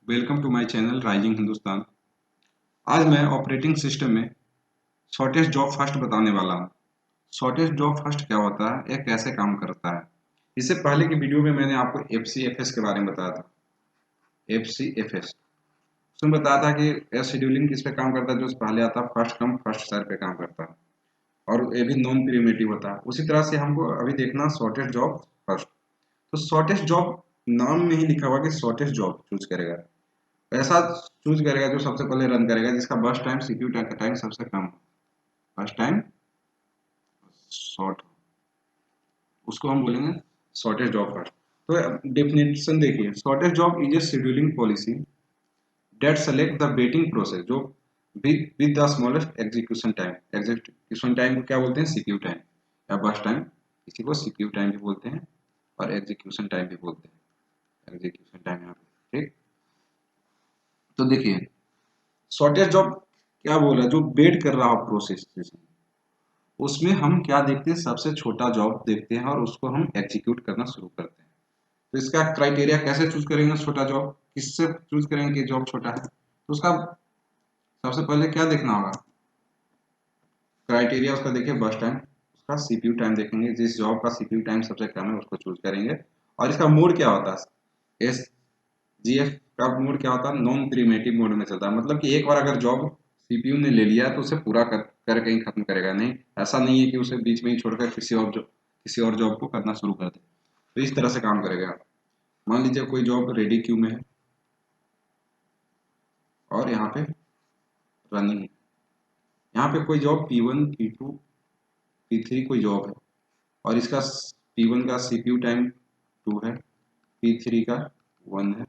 Welcome to my channel rising Hindustan. आज मैं operating system में शॉर्टेस्ट जॉब फर्स्ट बताने वाला हूँ। शॉर्टेस्ट जॉब फर्स्ट क्या होता है, यह कैसे काम करता है। इससे पहले की वीडियो में मैंने आपको एफसीएफएस के बारे में बताया था। एफसीएफएस उसमें बताया था कि यह शेड्यूलिंग किस पे काम करता है, जो पहले आता है फर्स्ट कम फर्स्ट सर्व पे काम करता है और ये भी नॉन प्रीमेटिव होता है। उसी तरह से हमको अभी देखना शॉर्टेस्ट जॉब फर्स्ट। तो शॉर्टेस्ट जॉब नाम में ही लिखा हुआ कि शॉर्टेस्ट जॉब चूज करेगा, ऐसा चूज करेगा जो सबसे पहले रन करेगा, जिसका बर्स्ट टाइम सीपीयू टाइम सबसे कम हो, बर्स्ट टाइम शॉर्ट हो, उसको हम बोलेंगे शॉर्टेस्ट जॉब फर्स्ट। तो डेफिनेशन देखिए, shortest job is a scheduling policy that select the waiting process जो with the smallest execution time. Execution time को क्या बोलते हैं, सीपीयू टाइम या बर्स्ट टाइम। इसी को सीपीयू टाइम भी बोलते हैं और एग्जीक्यूशन टाइम भी बोलते हैं। एग्जीक्यूशन टाइम यहाँ पे ठीक। तो देखिए शॉर्टेस्ट जॉब क्या बोला, जो वेट कर रहा हो प्रोसेस, उसमें हम क्या देखते हैं, सबसे छोटा जॉब देखते हैं और उसको हम एग्जीक्यूट करना शुरू करते हैं। तो इसका क्राइटेरिया कैसे चूज करेंगे, छोटा जॉब किससे चूज करेंगे कि जॉब छोटा है। तो उसका सबसे पहले क्या देखना होगा, क्राइटेरिया उसका देखिए बस टाइम, उसका सीपीयू टाइम देखेंगे, जिस जॉब का सीपीयू टाइम सबसे कम है उसको चूज करेंगे। और इसका मोड क्या होता है, एस जीएफ का मोड क्या होता है, नॉन प्रीमेटिव मोड में चलता है। मतलब कि एक बार अगर जॉब सीपीयू ने ले लिया तो उसे पूरा कर कहीं खत्म करेगा नहीं। ऐसा नहीं है कि उसे बीच में ही छोड़कर किसी और जॉब को करना शुरू कर दे। तो इस तरह से काम करेगा। मान लीजिए कोई जॉब रेडी क्यू में है और यहाँ पे रनिंग है। यहाँ पे कोई जॉब P1 P2 P3 कोई जॉब है और इसका P1 का सीपीयू टाइम 2 है, P3 का 1 है,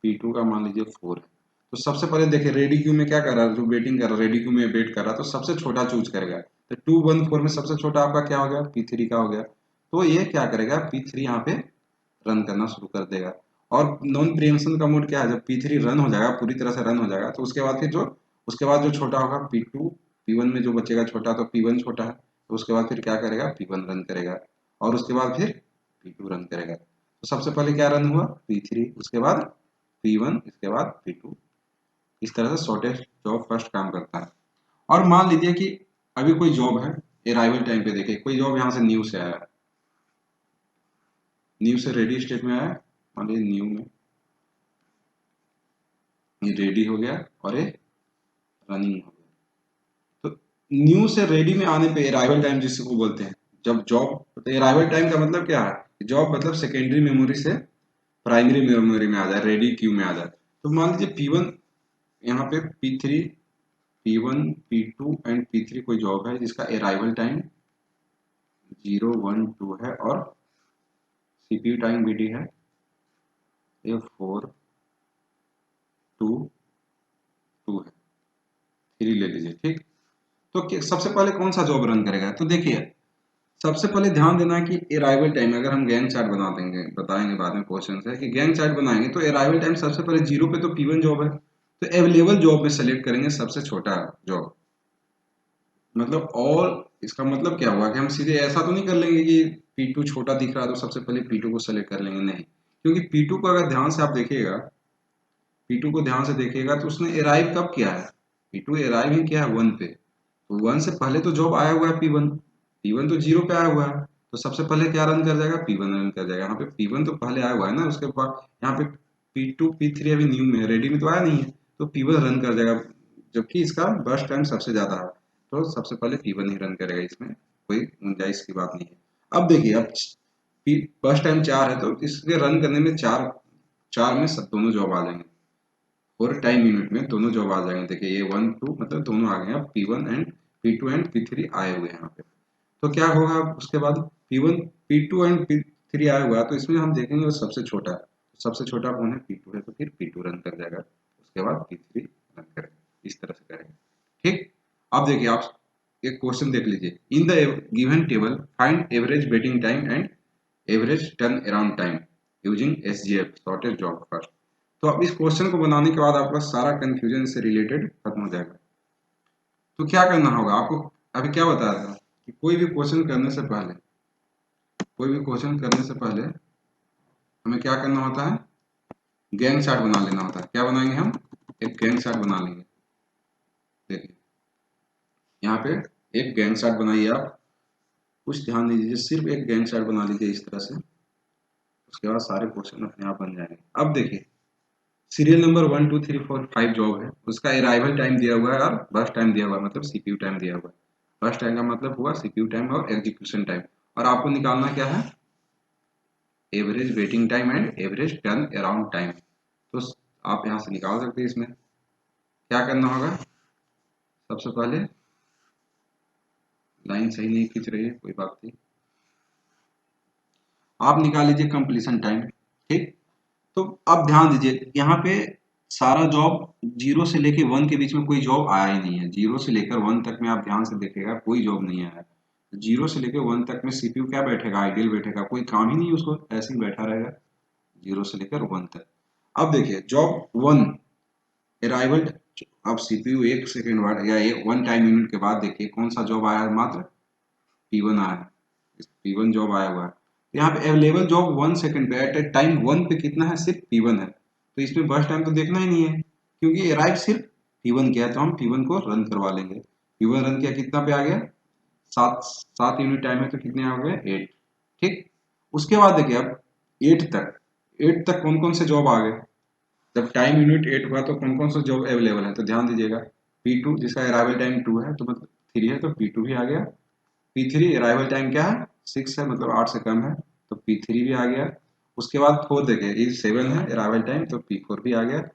P2 का मान लीजिए 4 है। तो सबसे पहले देखिए रेडी क्यू में क्या कर रहा है, जो वेटिंग कर रहा है रेडी क्यू में वेट कर रहा है, तो सबसे छोटा चूज करेगा। तो 2 1 4 में सबसे छोटा आपका क्या हो गया, P3 का हो गया। तो ये क्या करेगा, P3 यहाँ पे रन करना शुरू कर देगा। और नॉन प्रीएम्पशन का मोड क्या है, जब P3 रन हो जाएगा, पूरी तरह से रन हो जाएगा, तो उसके बाद जो छोटा होगा P2, P1 में जो बचेगा छोटा, तो P1 छोटा है, तो उसके बाद फिर क्या करेगा, P1 रन करेगा और उसके बाद फिर P2 रन करेगा। तो सबसे पहले क्या रन हुआ, P3, उसके बाद P1, इसके बाद P2। इस तरह से शॉर्टेस्ट जॉब फर्स्ट काम करता है। और मान लीजिए कि अभी कोई जॉब है, अराइवल टाइम पे देखिए कोई जॉब यहाँ से न्यू से आया, न्यू से रेडी स्टेट में आया, मान लीजिए न्यू में ये रेडी हो गया और ये रनिंग हो गया। तो न्यू से रेडी में आने पे अराइवल टाइम जिसको बोलते हैं, जब जॉब, तो अराइवल टाइम का मतलब क्या है, जॉब मतलब सेकेंडरी मेमोरी से प्राइमरी मेमोरी में आ जाए, रेडी क्यू में आ जाए। तो मान लीजिए P1 यहाँ पे P3, P1 P2 and P3 कोई जॉब है जिसका अराइवल टाइम 0 1 2 है और सीपीयू टाइम BD है ये 4 2 2 है, 3 ले लीजिए ठीक। तो सबसे पहले कौन सा जॉब रन करेगा, तो देखिए सबसे पहले ध्यान देना है कि अराइवल टाइम, अगर हम गैंग चार्ट बना देंगे, बताएंगे बाद में क्वेश्चन है कि गैंग चार्ट बनाएंगे, तो अराइवल टाइम सबसे पहले 0 पे तो P1 जॉब है, तो अवेलेबल जॉब में सेलेक्ट करेंगे सबसे छोटा जॉब। मतलब और इसका मतलब क्या हुआ कि हम सीधे ऐसा तो नहीं कर लेंगे कि P2 छोटा दिख रहा है तो सबसे पहले P2 को सेलेक्ट कर लेंगे, नहीं। क्योंकि P2 को अगर ध्यान से आप देखिएगा, P2 को ध्यान से देखिएगा तो उसने अराइव कब किया है, P2 अराइव ही किया है 1 पे। तो 1 से पहले तो जॉब आया हुआ है P1, P1 तो 0 पे आया हुआ है, तो सबसे पहले क्या रन कर जाएगा, P1 रन कर जाएगा। यहाँ पे P1 तो पहले आया हुआ है ना, उसके बाद यहाँ पे P2 P3 अभी न्यू में है, रेडी में तो आया नहीं है, तो P1 रन कर जाएगा, जबकि इसका बर्स्ट टाइम सबसे ज्यादा है। तो सबसे पहले P1 ही रन करेगा, इसमें कोई गुंजाइश की बात नहीं है। अब देखिए, अब बर्स्ट टाइम 4 है तो इसके रन करने में चार चार में सब दोनों जॉब आ जाएंगे, और टाइम यूनिट में दोनों जॉब आ जाएंगे। देखिए ये 1 2 मतलब दोनों आ गए हैं, P1 and P2 and P3 आए हुए हैं यहाँ पे। तो क्या होगा उसके बाद, P1 P2 एंड P3 आया हुआ है, तो इसमें हम देखेंगे वो सबसे छोटा है, सबसे छोटा कौन है, P2 है, तो फिर P2 रन कर जाएगा, उसके बाद P3 रन करेगा, इस तरह से करेंगे ठीक। अब देखिए आप एक क्वेश्चन देख लीजिए, in the given table find average waiting time and average turn around time using SGF shortest job first. तो अब इस क्वेश्चन को बनाने के बाद आपका सारा कंफ्यूजन से रिलेटेड खत्म हो जाएगा। तो क्या करना होगा आपको, अभी क्या बताया था कि कोई भी क्वेश्चन करने से पहले, कोई भी क्वेश्चन करने से पहले हमें क्या करना होता है, गैंग चार्ट बना लेना होता है। क्या बनाएंगे हम? एक गैंग चार्ट बना लेंगे। देखिए यहाँ पे एक गैंग चार्ट बनाइए आप, कुछ ध्यान नहीं दीजिए, सिर्फ एक गैंग चार्ट बना लीजिए इस तरह से। उसके बाद सारे क्वेश्चन अपने आप बन जाएंगे। अब देखिए सीरियल नंबर 1 2 3 4 5 जॉब है, उसका अराइवल टाइम दिया हुआ है और बर्स्ट टाइम दिया हुआ है, मतलब सीपीयू टाइम दिया हुआ है। बर्स्ट टाइम का मतलब हुआ सीपीयू टाइम और एग्जीक्यूशन टाइम। और आपको निकालना क्या है? Average waiting time and average turn around time. तो आप यहाँ से निकाल सकते हैं। इसमें क्या करना होगा? सबसे पहले लाइन सही नहीं खींच रही है, कोई बात नहीं, आप निकाल लीजिए कंप्लीशन टाइम। ठीक, तो अब ध्यान दीजिए यहाँ पे सारा जॉब जीरो से लेके वन के बीच में कोई जॉब आया ही नहीं है। जीरो से लेकर वन तक में आप ध्यान से देखिएगा कोई जॉब नहीं आया है। जीरो से लेकर वन तक में सीपीयू क्या बैठेगा? आइडियल बैठेगा, कोई काम ही नहीं, उसको ऐसे ही बैठा रहेगा जीरो से लेकर वन तक। अब देखिए जॉब वन अराइवल, अब सीपीयू एक सेकेंड बाद या एक वन टाइम यूनिट के बाद देखिए कौन सा जॉब आया है? मात्र P1 आया है। P1 जॉब आया हुआ है। तो यहाँ पे अवेलेबल जॉब 1 सेकंड पे एट ए टाइम वन पे कितना है? सिर्फ P1 है। तो इसमें बस टाइम तो देखना ही नहीं है, क्योंकि अराइव सिर्फ P1 किया है, तो हम P1 को रन करवा लेंगे। P1 रन किया, कितना पे आ गया? 7 यूनिट टाइम है, तो कितने आ गए? 8। ठीक, उसके बाद देखिए अब 8 तक कौन कौन से जॉब आ गए? जब टाइम यूनिट 8 हुआ तो कौन कौन सा जॉब अवेलेबल है? तो ध्यान दीजिएगा, P2 जिसका अराइवल टाइम 2 है, तो मतलब 3 है, तो P2 भी आ गया। P3 अराइवल टाइम क्या है? 6 है, मतलब 8 से कम है, तो P3 भी आ गया। उसके बाद 4 देखिए, ये 7 है अराइवल टाइम, तो P4 भी आ गया।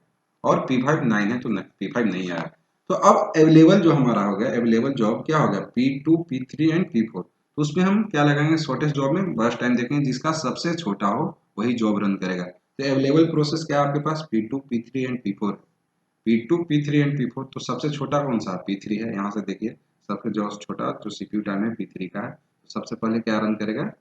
और P5 9 है, तो P5 नहीं आया। तो अब अवेलेबल जो हमारा हो गया, अवेलेबल जॉब क्या हो गया? P2 P3 and P4। तो उसमें हम क्या लगाएंगे? शॉर्टेस्ट जॉब में बर्स्ट टाइम देखेंगे, जिसका सबसे छोटा हो वही जॉब रन करेगा। तो अवेलेबल प्रोसेस क्या है आपके पास? P2 P3 and P4। P2 P3 and P4, तो सबसे छोटा कौन सा? P3 है। यहाँ से देखिए सबसे जो छोटा जो सीपीयू टाइम है P3 का है, तो सबसे पहले क्या रन करेगा?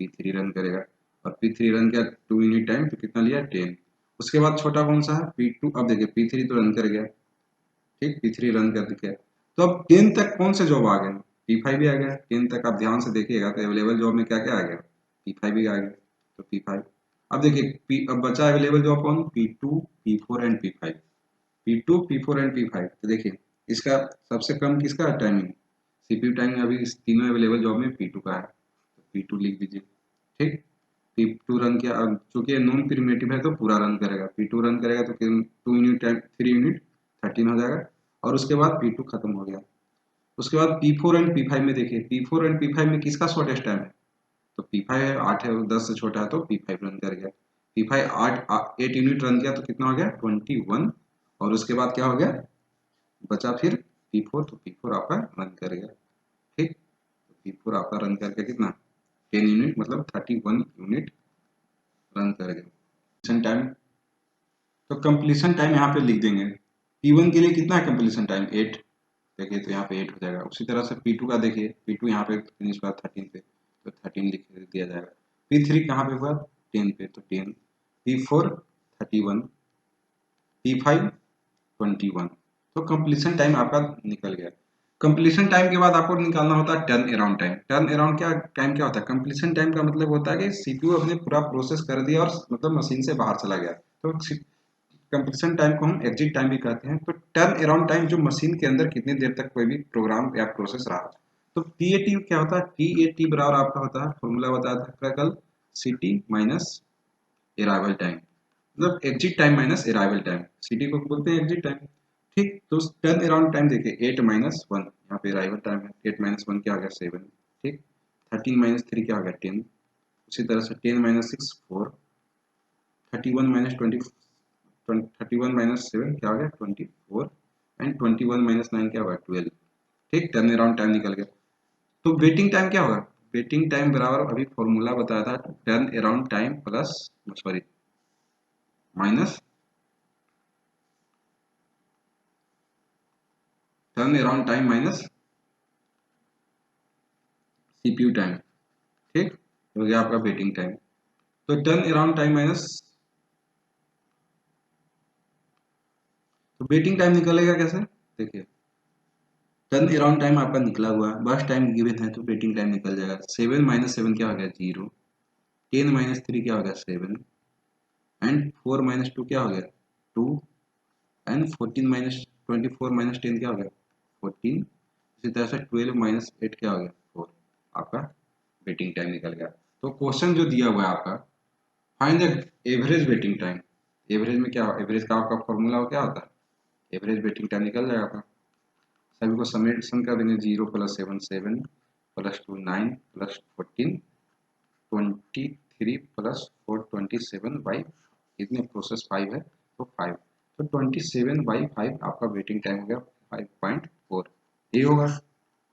P3 रन करेगा। और P3 रन किया 2 यूनिट टाइम, तो कितना लिया? 10। उसके बाद छोटा कौन सा है? P2। अब देखिए P3 तो रन कर गया, ठीक, P3 रन कर दिया। तो अब 10 तक कौन से जॉब आ गए? P5 भी आ गया। 10 तक आप ध्यान से देखिएगा तो अवेलेबल जॉब में क्या क्या आ गया? P5 भी आ गया, तो P5। अब देखिए अब बचा अवेलेबल जॉब कौन? P2 P4 and P5। P2 P4 and P5, तो देखिए इसका सबसे कम किसका है टाइमिंग? सीपीयू टाइमिंग अभी इस तीनों अवेलेबल जॉब में P2 का है, तो P2 लिख दीजिए। ठीक, P2 रन किया। अब चूंकि नॉन प्रिमेटिव है तो पूरा रन करेगा। P2 रन करेगा तो 2 यूनिट टाइम 3 यूनिट 13 हो जाएगा। और उसके बाद P2 खत्म हो गया। उसके बाद P4 एंड P5 में देखिए, P4 एंड P5 में किसका शॉर्टेस्ट टाइम है? तो P5 है, 8 है, 10 से छोटा है, तो P5 रन कर गया। P5 8 यूनिट रन किया, तो कितना हो गया? 21। और उसके बाद क्या हो गया? बचा फिर P4, तो P4 आपका रन कर गया। ठीक, तो P4 आपका रन करके कितना? 10 यूनिट, मतलब 31 यूनिट रन कर गया। कंप्लीशन टाइम, तो कंप्लीशन टाइम यहाँ पे लिख देंगे। P1 के लिए कितना है कंप्लीशन टाइम? 8। देखिए तो यहाँ पे 8 हो जाएगा। उसी तरह से P2 का देखिए, P2 यहाँ पे फिनिश हुआ 13 पे, तो 13 लिख दिया जाएगा। P3 कहाँ पे हुआ? 10 पे, तो 10। P4 31, P5 21। तो कंप्लीशन टाइम आपका निकल गया। कंप्लीशन टाइम के बाद आपको निकालना होता है turn around time. Turn around क्या टाइम क्या होता है? कंप्लीशन टाइम का मतलब होता है कि सीपीयू अपने पूरा प्रोसेस कर दिया और मतलब मशीन से बाहर चला गया, तो कंप्लीशन टाइम को हम एग्जिट टाइम भी कहते हैं। तो टर्न अराउंड टाइम जो मशीन के अंदर कितनी देर तक कोई भी प्रोग्राम या प्रोसेस रहा। तो टीएटी क्या होता है? टीएटी बराबर आपका होता है, फॉर्मूला बताया था कल, सीटी माइनस अराइवल टाइम, मतलब exit time minus arrival time. सीटी को बोलते हैं एग्जिट टाइम। ठीक, तो टर्न अराउंड टाइम देखिए 8 - 1, यहाँ पे अराइवल टाइम है। 8 - 1 क्या आ गया? 7। ठीक, 13 - 3 क्या आ गया? 10। उसी तरह से 10 - 6 4। 31 - 7 क्या आ गया? 24। एंड 21 - 9 क्या होगा? 12। ठीक, टर्न अराउंड टाइम निकल गया। तो वेटिंग टाइम क्या होगा? वेटिंग टाइम बराबर अभी फॉर्मूला बताया था, turn around time plus, sorry, minus turn around time minus CPU time. ठीक, हो गया आपका वेटिंग टाइम। तो टर्न अराउंड टाइम माइनस, तो वेटिंग टाइम निकलेगा कैसे? देखिए टर्न अराउंड टाइम आपका निकला हुआ है, बस टाइम गिवन है, तो वेटिंग टाइम निकल जाएगा। 7 - 7 क्या हो गया? 0। 10 - 3 क्या हो गया? 7। एंड 4 माइनस 2 क्या हो गया 2 एंड 14 माइनस 24 माइनस 10 क्या हो गया 14। इसी तरह से 12 माइनस 8 क्या हो गया 4। आपका वेटिंग टाइम निकल गया। तो क्वेश्चन जो दिया हुआ है आपका find the average waiting time. Average में क्या एवरेज का आपका फॉर्मूला क्या होता है एवरेज वेटिंग टाइम निकल जाएगा आपका। सभी को समेशन कर देंगे 0 plus 7 7 plus 2 9 plus 14 23 plus 4 27 by इतने प्रोसेस 5 है तो 5 तो 27 बाई 5 आपका वेटिंग टाइम हो गया 5.4 ये होगा।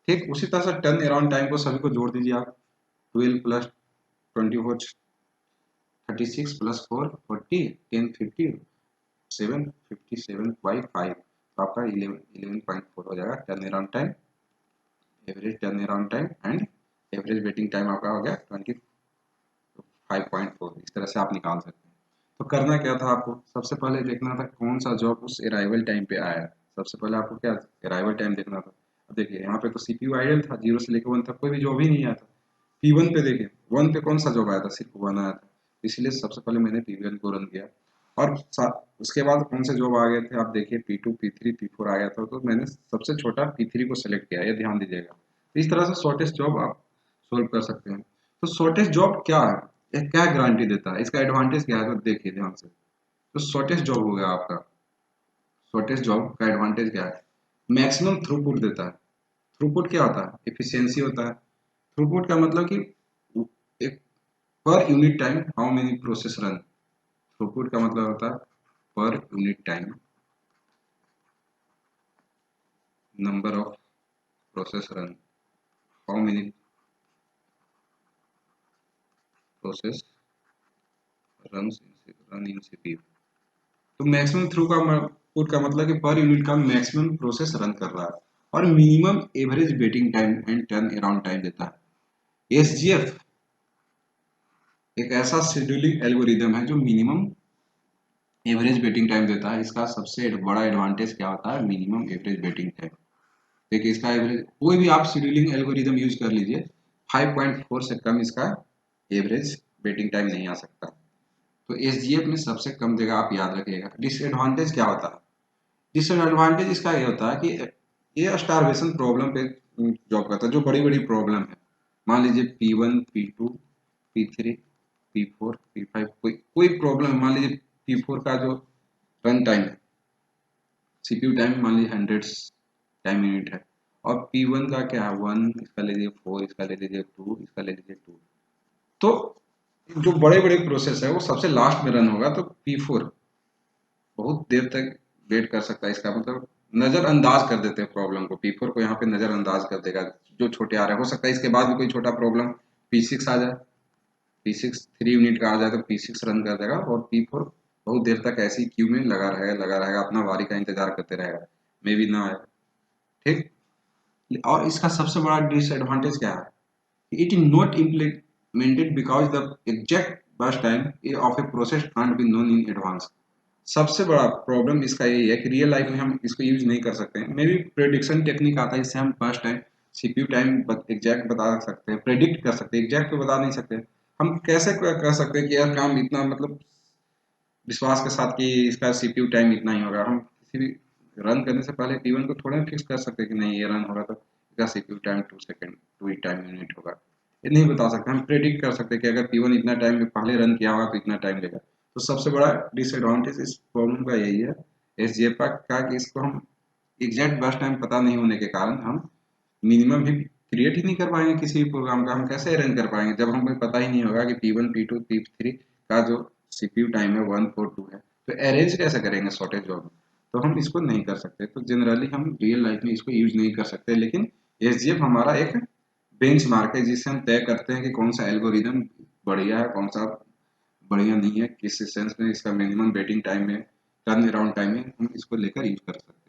ठीक उसी तरह से टर्न अराउंड टाइम को सभी को जोड़ दीजिए आप 12 प्लस 24 36 प्लस 4 40 10 50 7 57 बाई 5 तो आपका 11.4 हो जाएगा turn around time average turn around time and average waiting time आपका हो गया 5.4 इस तरह से आप निकाल सकते हैं। तो करना क्या था आपको सबसे पहले देखना था कौन सा जॉब उस अराइवल टाइम पे आया है। सबसे पहले आपको क्या अराइवल टाइम देखना था। अब देखिए यहाँ पे तो सीपीयू आइडल था 0 से लेकर 1 तक कोई भी जॉब ही नहीं आया था। P1 पे देखिए 1 पे कौन सा जॉब आया था सिर्फ 1 आया था इसलिए सबसे पहले मैंने P1 को रन किया और उसके बाद कौन से जॉब आ गए थे आप देखिए P2 P3 P4 आ गया था तो मैंने सबसे छोटा P3 को सेलेक्ट किया ये ध्यान दीजिएगा। तो इस तरह से शॉर्टेस्ट जॉब आप सोल्व कर सकते हैं। तो शॉर्टेस्ट जॉब क्या है ये क्या गारंटी देता है इसका एडवांटेज क्या है तो देखिए ध्यान से। तो शॉर्टेस्ट जॉब हो गया आपका शॉर्टेस्ट जॉब का एडवांटेज क्या है मैक्सिमम थ्रूपुट देता है। थ्रूपुट क्या होता है एफिशिएंसी होता है। थ्रूपुट का मतलब कि एक per unit time how many process run. Throughput का मतलब होता है per unit time number of process run how many process run in CPU. तो मैक्सिमम थ्रू का पुट का मतलब कि पर यूनिट का मैक्सिमम प्रोसेस रन कर रहा है और minimum average waiting time and turn around time देता है। एसजीएफ एक ऐसा शेड्यूलिंग एल्गोरिदम है जो मिनिमम एवरेज वेटिंग टाइम देता है। इसका सबसे बड़ा एडवांटेज क्या होता है मिनिमम एवरेज वेटिंग टाइम। देखिए इसका एवरेज कोई भी आप शेड्यूलिंग एल्गोरिदम यूज कर लीजिए 5.4 से कम इसका एवरेज वेटिंग टाइम नहीं आ सकता। तो एसजीएफ में सबसे कम देगा आप याद रखिएगा। डिसएडवांटेज क्या होता है डिसएडवांटेज इसका ये होता है कि ये स्टारवेशन प्रॉब्लम पे जॉब करता है जो बड़ी बड़ी प्रॉब्लम है। मान लीजिए P1 P2 P3 P4 P5 कोई प्रॉब्लम मान लीजिए P4 का जो रन टाइम है सीपीयू टाइम मान लीजिए 100 टाइम यूनिट है और P1 का क्या है 1 इसका ले लीजिए 4 इसका ले लीजिए 2 इसका ले लीजिए 2। तो जो बड़े बड़े प्रोसेस है वो सबसे लास्ट में रन होगा तो P4 बहुत देर तक वेट कर सकता है। इसका मतलब नजरअंदाज कर देते हैं प्रॉब्लम को P4 को यहाँ पे नजरअंदाज कर देगा जो छोटे आ रहे हैं। हो सकता है इसके बाद भी कोई छोटा प्रॉब्लम P6 आ जाए P6 3 यूनिट का आ जाए तो P6 रन कर देगा और P4 बहुत देर तक ऐसी क्यू में लगा रहेगा अपना बारी का इंतजार करते रहेगा मे भी ना आए। ठीक और इसका सबसे बड़ा डिसएडवांटेज क्या है it is not implemented because the exact burst time of a process can't be known in advance. सबसे बड़ा प्रॉब्लम इसका यही है कि रियल लाइफ में हम इसको यूज नहीं कर सकते हैं। मे बी प्रेडिक्शन टेक्निक आता है इससे हम first time CPU time exact बता सकते हैं प्रेडिक्ट कर सकते हैं एग्जैक्ट तो बता नहीं सकते। हम कैसे कर सकते हैं कि यार काम इतना मतलब विश्वास के साथ कि इसका सीपीयू टाइम इतना ही होगा। हम किसी भी रन करने से पहले P1 को थोड़ा फिक्स कर सकते हैं कि नहीं ये रन होगा तो इसका CPU time 2 second 2 time unit होगा। ये नहीं बता सकते हम प्रेडिक्ट कर सकते हैं कि अगर P1 इतना टाइम में पहले रन किया होगा तो इतना टाइम लेगा। तो सबसे बड़ा डिसएडवांटेज इस प्रॉब्लम का यही है एसजीएफ का कि इसको हम एग्जैक्ट बर्स्ट टाइम पता नहीं होने के कारण हम मिनिमम भी क्रिएट ही नहीं कर पाएंगे किसी भी प्रोग्राम का। हम कैसे अरेंज कर पाएंगे जब हमें पता ही नहीं होगा कि P1 P2 P3 का जो सीपीयू टाइम है 142 है तो अरेंज कैसे करेंगे शॉर्टेज जॉब में। तो हम इसको नहीं कर सकते। तो जनरली हम रियल लाइफ में इसको यूज नहीं कर सकते लेकिन एसजीएफ हमारा एक बेंचमार्क है जिससे हम तय करते हैं कि कौन सा एल्गोरिदम बढ़िया है कौन सा बढ़िया नहीं है किस सेंस में इसका मिनिमम वेटिंग टाइम है टर्न अराउंड टाइम है हम इसको लेकर यूज कर सकते हैं।